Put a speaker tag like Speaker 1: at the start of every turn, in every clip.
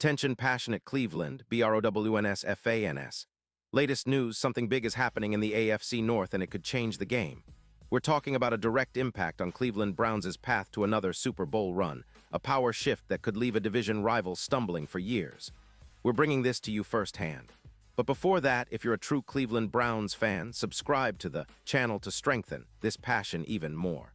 Speaker 1: Attention passionate Cleveland, BROWNS FANS. Latest news, something big is happening in the AFC North and it could change the game. We're talking about a direct impact on Cleveland Browns' path to another Super Bowl run, a power shift that could leave a division rival stumbling for years. We're bringing this to you firsthand. But before that, if you're a true Cleveland Browns fan, subscribe to the channel to strengthen this passion even more.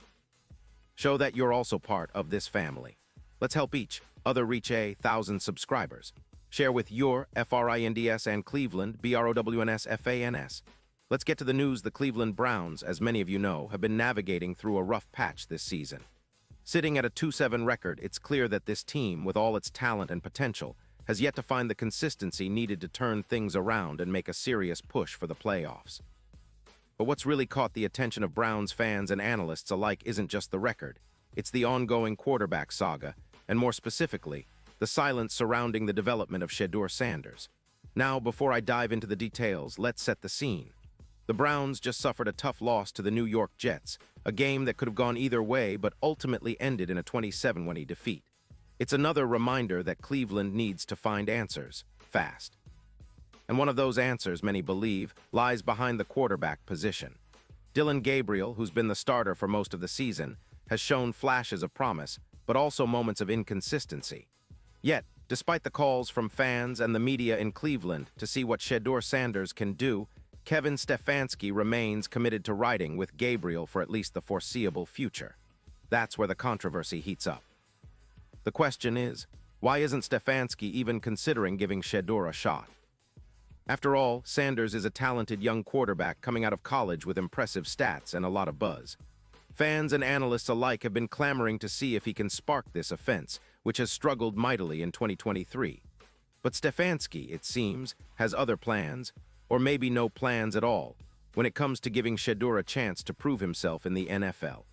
Speaker 1: Show that you're also part of this family. Let's help each other reach 1,000 subscribers. Share with your FRINDS and Cleveland BROWNS FANS. Let's get to the news. The Cleveland Browns, as many of you know, have been navigating through a rough patch this season. Sitting at a 2-7 record, it's clear that this team, with all its talent and potential, has yet to find the consistency needed to turn things around and make a serious push for the playoffs. But what's really caught the attention of Browns fans and analysts alike isn't just the record. It's the ongoing quarterback saga, and more specifically, the silence surrounding the development of Shedeur Sanders. Now, before I dive into the details, let's set the scene. The Browns just suffered a tough loss to the New York Jets, a game that could have gone either way but ultimately ended in a 27-20 defeat. It's another reminder that Cleveland needs to find answers, fast. And one of those answers, many believe, lies behind the quarterback position. Dillon Gabriel, who's been the starter for most of the season, has shown flashes of promise, but also moments of inconsistency. Yet, despite the calls from fans and the media in Cleveland to see what Shedeur Sanders can do, Kevin Stefanski remains committed to riding with Gabriel for at least the foreseeable future. That's where the controversy heats up. The question is, why isn't Stefanski even considering giving Shedeur a shot? After all, Sanders is a talented young quarterback coming out of college with impressive stats and a lot of buzz. Fans and analysts alike have been clamoring to see if he can spark this offense, which has struggled mightily in 2023. But Stefanski, it seems, has other plans, or maybe no plans at all, when it comes to giving Shedeur a chance to prove himself in the NFL.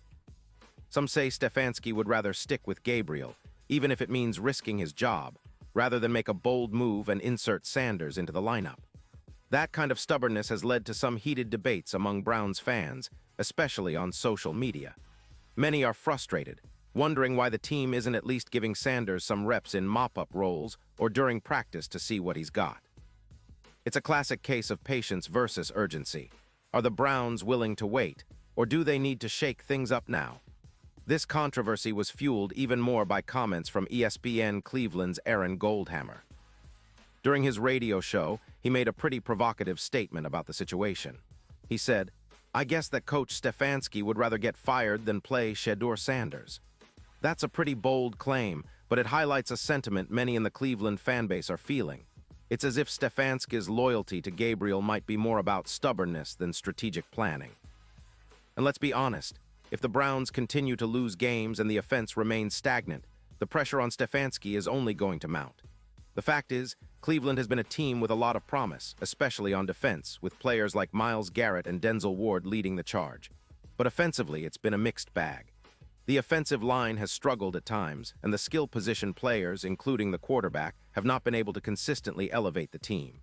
Speaker 1: Some say Stefanski would rather stick with Gabriel, even if it means risking his job, rather than make a bold move and insert Sanders into the lineup. That kind of stubbornness has led to some heated debates among Browns fans, especially on social media. Many are frustrated, wondering why the team isn't at least giving Sanders some reps in mop-up roles or during practice to see what he's got. It's a classic case of patience versus urgency. Are the Browns willing to wait, or do they need to shake things up now? This controversy was fueled even more by comments from ESPN Cleveland's Aaron Goldhammer. During his radio show, he made a pretty provocative statement about the situation. He said, "I guess that Coach Stefanski would rather get fired than play Shedeur Sanders." That's a pretty bold claim, but it highlights a sentiment many in the Cleveland fanbase are feeling. It's as if Stefanski's loyalty to Gabriel might be more about stubbornness than strategic planning. And let's be honest, if the Browns continue to lose games and the offense remains stagnant, the pressure on Stefanski is only going to mount. The fact is, Cleveland has been a team with a lot of promise, especially on defense, with players like Myles Garrett and Denzel Ward leading the charge. But offensively, it's been a mixed bag. The offensive line has struggled at times, and the skill position players, including the quarterback, have not been able to consistently elevate the team.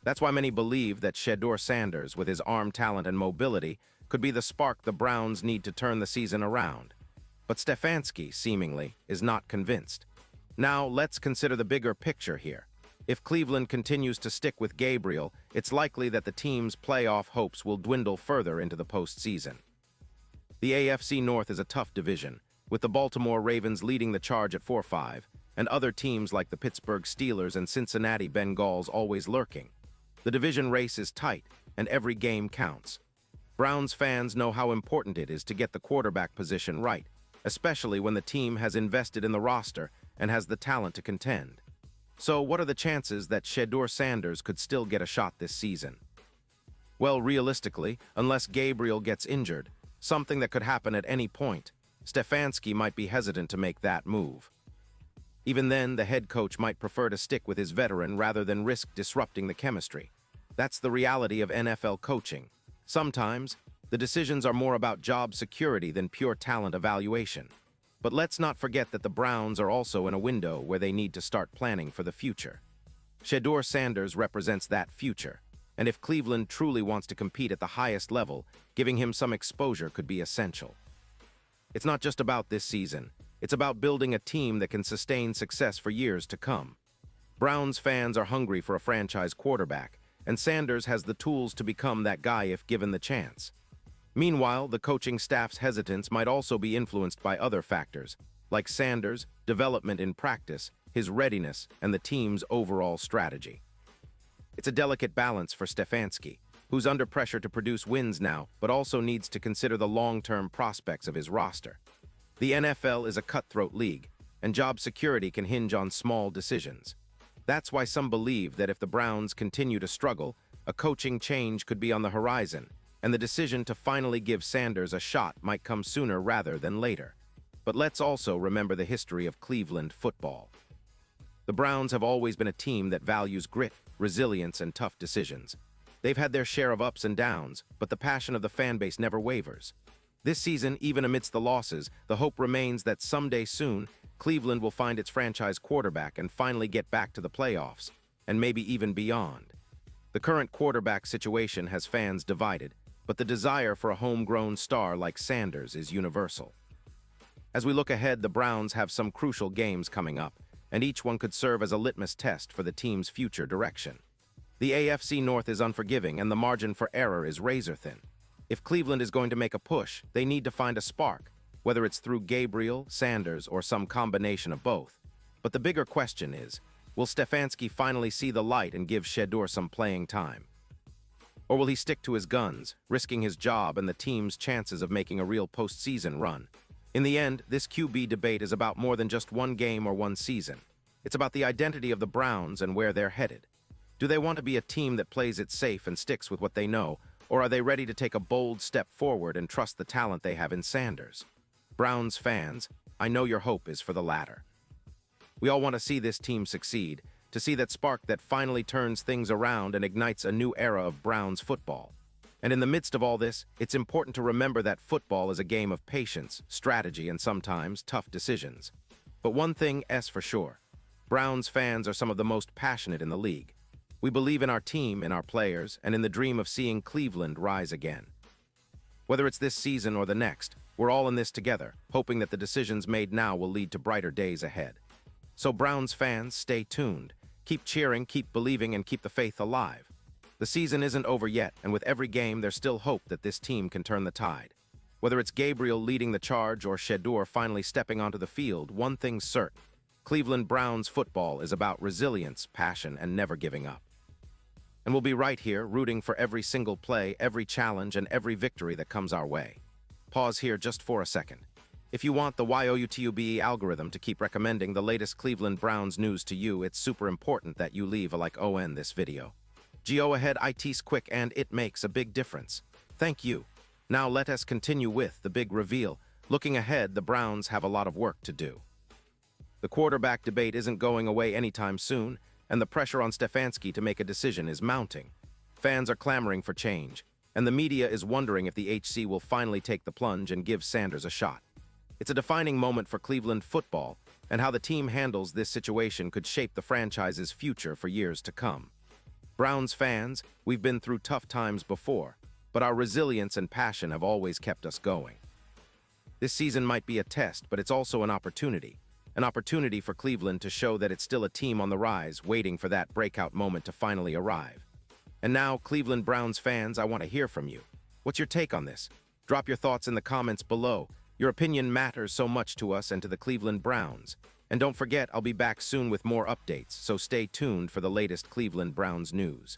Speaker 1: That's why many believe that Shedeur Sanders, with his arm talent and mobility, could be the spark the Browns need to turn the season around. But Stefanski, seemingly, is not convinced. Now, let's consider the bigger picture here. If Cleveland continues to stick with Gabriel, it's likely that the team's playoff hopes will dwindle further into the postseason. The AFC North is a tough division, with the Baltimore Ravens leading the charge at 4-5, and other teams like the Pittsburgh Steelers and Cincinnati Bengals always lurking. The division race is tight, and every game counts. Browns fans know how important it is to get the quarterback position right, especially when the team has invested in the roster and has the talent to contend. So what are the chances that Shedeur Sanders could still get a shot this season? Well, realistically, unless Gabriel gets injured, something that could happen at any point, Stefanski might be hesitant to make that move. Even then, the head coach might prefer to stick with his veteran rather than risk disrupting the chemistry. That's the reality of NFL coaching. Sometimes, the decisions are more about job security than pure talent evaluation. But let's not forget that the Browns are also in a window where they need to start planning for the future. Shedeur Sanders represents that future, and if Cleveland truly wants to compete at the highest level, giving him some exposure could be essential. It's not just about this season. It's about building a team that can sustain success for years to come. Browns fans are hungry for a franchise quarterback, and Sanders has the tools to become that guy if given the chance. Meanwhile, the coaching staff's hesitance might also be influenced by other factors, like Sanders' development in practice, his readiness, and the team's overall strategy. It's a delicate balance for Stefanski, who's under pressure to produce wins now, but also needs to consider the long-term prospects of his roster. The NFL is a cutthroat league, and job security can hinge on small decisions. That's why some believe that if the Browns continue to struggle, a coaching change could be on the horizon, and the decision to finally give Sanders a shot might come sooner rather than later. But let's also remember the history of Cleveland football. The Browns have always been a team that values grit, resilience, and tough decisions. They've had their share of ups and downs, but the passion of the fan base never wavers. This season, even amidst the losses, the hope remains that someday soon, Cleveland will find its franchise quarterback and finally get back to the playoffs, and maybe even beyond. The current quarterback situation has fans divided, but the desire for a homegrown star like Sanders is universal. As we look ahead, the Browns have some crucial games coming up, and each one could serve as a litmus test for the team's future direction. The AFC North is unforgiving, and the margin for error is razor-thin. If Cleveland is going to make a push, they need to find a spark, whether it's through Gabriel, Sanders, or some combination of both. But the bigger question is, will Stefanski finally see the light and give Shedeur some playing time? Or will he stick to his guns, risking his job and the team's chances of making a real postseason run? In the end, this QB debate is about more than just one game or one season. It's about the identity of the Browns and where they're headed. Do they want to be a team that plays it safe and sticks with what they know, or are they ready to take a bold step forward and trust the talent they have in Sanders? Browns fans, I know your hope is for the latter. We all want to see this team succeed, to see that spark that finally turns things around and ignites a new era of Browns football. And in the midst of all this, it's important to remember that football is a game of patience, strategy, and sometimes tough decisions. But one thing is for sure, Browns fans are some of the most passionate in the league. We believe in our team, in our players, and in the dream of seeing Cleveland rise again. Whether it's this season or the next, we're all in this together, hoping that the decisions made now will lead to brighter days ahead. So Browns fans, stay tuned. Keep cheering, keep believing, and keep the faith alive. The season isn't over yet, and with every game, there's still hope that this team can turn the tide. Whether it's Gabriel leading the charge or Shedeur finally stepping onto the field, one thing's certain. Cleveland Browns football is about resilience, passion, and never giving up. And we'll be right here, rooting for every single play, every challenge, and every victory that comes our way. Pause here just for a second. If you want the YouTube algorithm to keep recommending the latest Cleveland Browns news to you, it's super important that you leave a like on this video. Go ahead, it's quick and it makes a big difference. Thank you. Now let us continue with the big reveal. Looking ahead, the Browns have a lot of work to do. The quarterback debate isn't going away anytime soon, and the pressure on Stefanski to make a decision is mounting. Fans are clamoring for change, and the media is wondering if the HC will finally take the plunge and give Sanders a shot. It's a defining moment for Cleveland football, and how the team handles this situation could shape the franchise's future for years to come. Browns fans, we've been through tough times before, but our resilience and passion have always kept us going. This season might be a test, but it's also an opportunity for Cleveland to show that it's still a team on the rise, waiting for that breakout moment to finally arrive. And now, Cleveland Browns fans, I want to hear from you. What's your take on this? Drop your thoughts in the comments below. Your opinion matters so much to us and to the Cleveland Browns. And don't forget, I'll be back soon with more updates, so stay tuned for the latest Cleveland Browns news.